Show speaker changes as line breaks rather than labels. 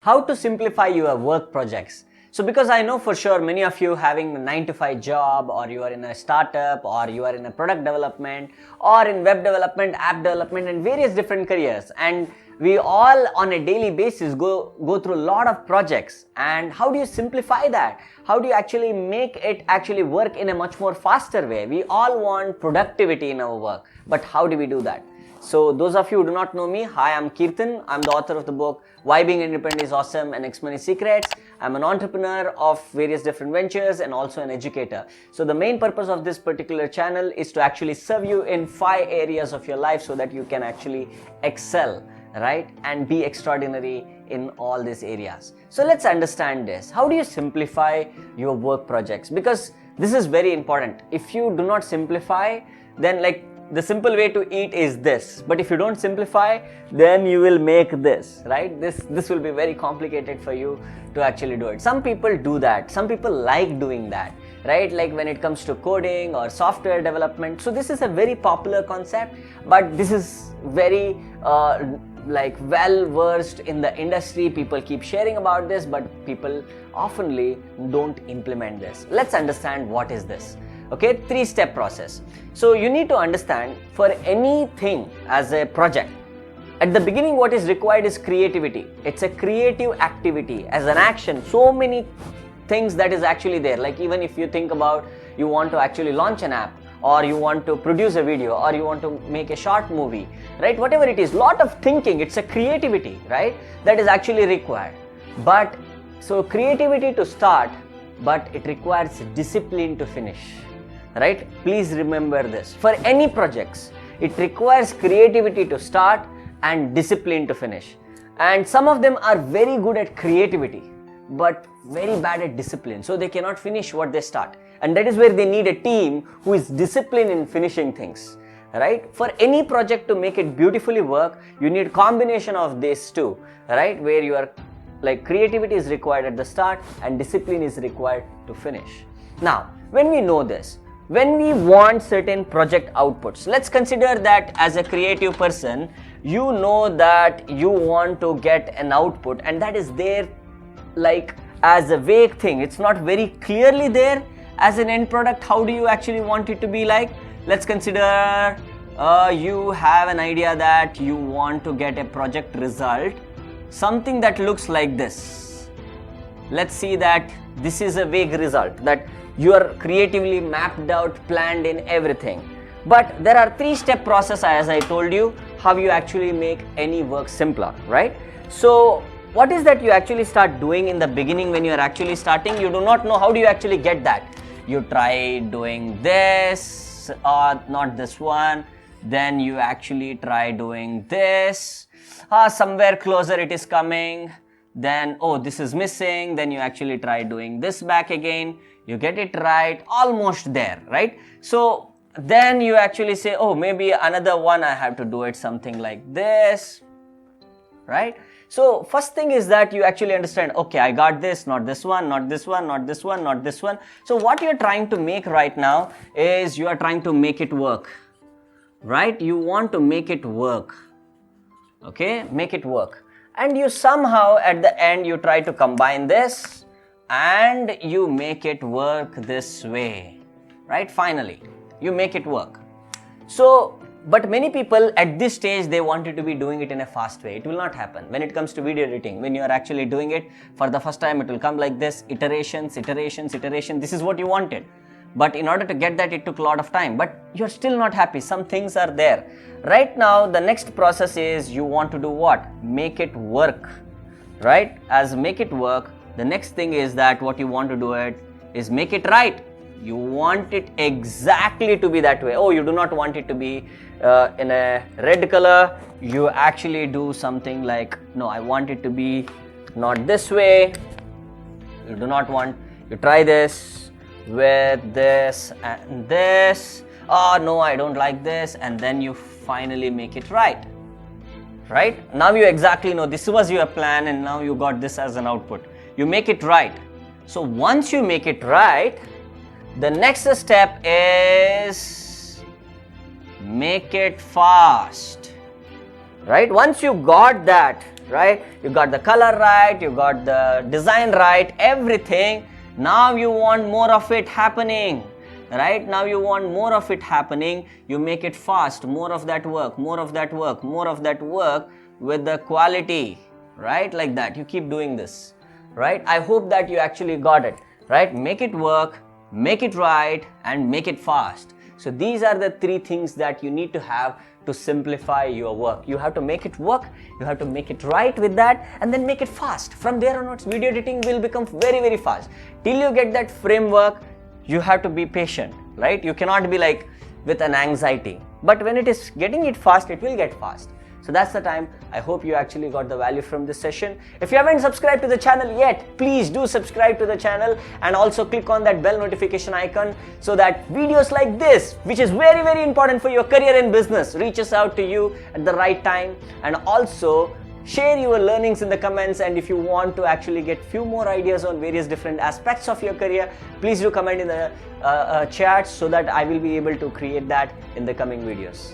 How to simplify your work projects. So because I know for sure many of you having a 9 to 5 job, or you are in a startup, or you are in a product development, or in web development, app development, and various different careers, and we all on a daily basis go through a lot of projects. And how do you simplify that? How do you actually make it actually work in a much more faster way? We all want productivity in our work, but how do we do that? So those of you who do not know me, hi, I'm Keerthan. I'm the author of the book Why Being Independent is Awesome and XMoney Secrets. I'm an entrepreneur of various different ventures and also an educator. So the main purpose of this particular channel is to actually serve you in 5 areas of your life so that you can actually excel, right, and be extraordinary in all these areas. So let's understand this. How do you simplify your work projects? Because this is very important. If you do not simplify, then the simple way to eat is this, but if you don't simplify, then you will make this, right? This will be very complicated for you to actually do it. Some people do that. Some people like doing that, right? Like when it comes to coding or software development. So this is a very popular concept, but this is very well versed in the industry. People keep sharing about this, but people oftenly don't implement this. Let's understand what is this. Okay, 3-step process. So you need to understand, for anything as a project, at the beginning what is required is creativity. It's a creative activity as an action. So many things that is actually there. Like even if you think about, you want to actually launch an app, or you want to produce a video, or you want to make a short movie, right? Whatever it is, lot of thinking, it's a creativity, right? That is actually required. But so creativity to start, but it requires discipline to finish. Right? Please remember this. For any projects, it requires creativity to start and discipline to finish. And some of them are very good at creativity, but very bad at discipline. So they cannot finish what they start. And that is where they need a team who is disciplined in finishing things. Right? For any project to make it beautifully work, you need combination of these two. Right? Where you are creativity is required at the start and discipline is required to finish. Now, when we know this, when we want certain project outputs, let's consider that as a creative person, you know that you want to get an output, and that is there as a vague thing. It's not very clearly there as an end product. How do you actually want it to be like? Let's consider you have an idea that you want to get a project result, something that looks like this. Let's see that this is a vague result that you are creatively mapped out, planned in everything. But there are 3-step process, as I told you, how you actually make any work simpler, right? So what is that you actually start doing in the beginning when you are actually starting? You do not know how do you actually get that. You try doing this, or not this one, then you actually try doing this, somewhere closer it is coming, then this is missing, then you actually try doing this back again. You get it right, almost there, right? So then you actually say, maybe another one I have to do it something like this, right? So first thing is that you actually understand, okay, I got this, not this one, not this one, not this one, not this one. So what you're trying to make right now is you are trying to make it work, right? You want to make it work, okay? Make it work. And you somehow at the end you try to combine this and you make it work this way, right? Finally, you make it work. So, but many people at this stage, they wanted to be doing it in a fast way. It will not happen. When it comes to video editing, when you are actually doing it for the first time, it will come like this, iterations, iterations, iteration. This is what you wanted. But in order to get that, it took a lot of time. But you're still not happy. Some things are there. Right now, the next process is you want to do what? Make it work, right? As make it work, the next thing is that what you want to do it is make it right. You want it exactly to be that way. You do not want it to be in a red color. You actually do something like, no, I want it to be not this way. You do not want, you try this with this and this. No, I don't like this. And then you finally make it right. Right? Now you exactly know this was your plan and now you got this as an output. You make it right. So once you make it right, the next step is make it fast, right? Once you got that, right? You got the color right, you got the design right, everything. Now you want more of it happening, right? Now you want more of it happening. You make it fast, more of that work, more of that work, more of that work with the quality, right? Like that. You keep doing this, right? I hope that you actually got it, right? Make it work, make it right, and make it fast. So these are the three things that you need to have to simplify your work. You have to make it work, you have to make it right with that, and then make it fast. From there onwards, video editing will become very, very fast. Till you get that framework, you have to be patient, right? You cannot be like with an anxiety. But when it is getting it fast, it will get fast. So that's the time. I hope you actually got the value from this session. If you haven't subscribed to the channel yet, please do subscribe to the channel and also click on that bell notification icon so that videos like this, which is very, very important for your career and business, reaches out to you at the right time. And also share your learnings in the comments, and if you want to actually get few more ideas on various different aspects of your career, please do comment in the chat so that I will be able to create that in the coming videos.